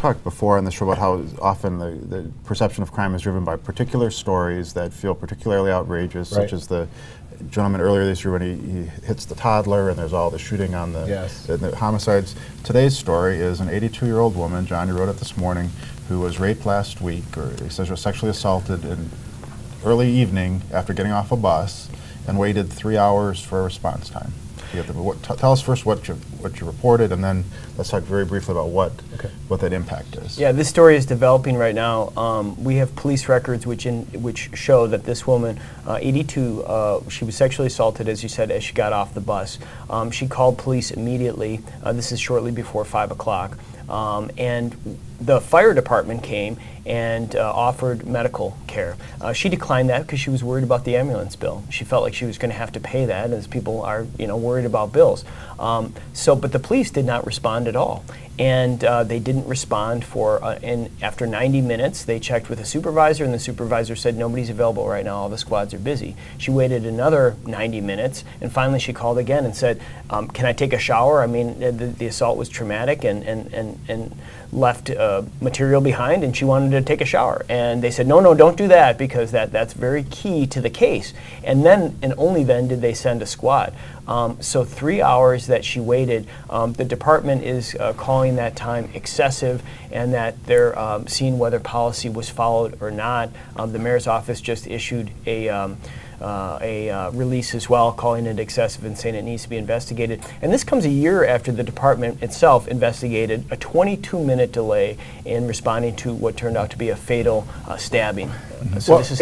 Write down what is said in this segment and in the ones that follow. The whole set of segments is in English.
talked before on this show about how often the perception of crime is driven by particular stories that feel particularly outrageous, such as the gentleman earlier this year when he hits the toddler and there's all the shooting on the homicides. Today's story is an 82-year-old woman, Johnny wrote it this morning, who was raped last week, or he says was sexually assaulted in early evening after getting off a bus, and waited 3 hours for a response time. Tell us first what you reported, and then let's talk very briefly about what that impact is. Yeah, this story is developing right now. We have police records which show that this woman, 82, she was sexually assaulted, as you said, as she got off the bus. She called police immediately. This is shortly before 5 o'clock. And the fire department came and offered medical care. She declined that because she was worried about the ambulance bill. She felt like she was going to have to pay that, as people are, worried about bills. But the police did not respond at all. And they didn't respond and after 90 minutes, they checked with a supervisor, and the supervisor said, nobody's available right now, all the squads are busy. She waited another 90 minutes, and finally she called again and said, can I take a shower? I mean, the assault was traumatic and left material behind, and she wanted to take a shower. And they said, no, don't do that, because that's very key to the case. And then, and only then, did they send a squad. So 3 hours that she waited, the department is calling that time excessive, and that they're seeing whether policy was followed or not. The mayor's office just issued a release as well, calling it excessive and saying it needs to be investigated. And this comes a year after the department itself investigated a 22-minute delay in responding to what turned out to be a fatal stabbing. So this is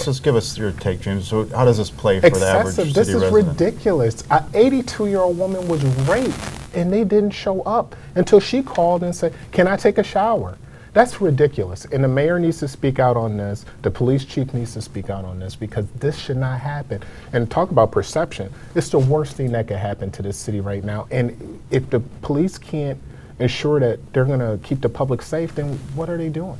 just give us your take, James. So how does this play for the average city resident? This is ridiculous. An 82-year-old woman was raped, and they didn't show up until she called and said, can I take a shower? That's ridiculous, and the mayor needs to speak out on this. The police chief needs to speak out on this, because this should not happen. And talk about perception. It's the worst thing that could happen to this city right now. And if the police can't ensure that they're going to keep the public safe, then what are they doing?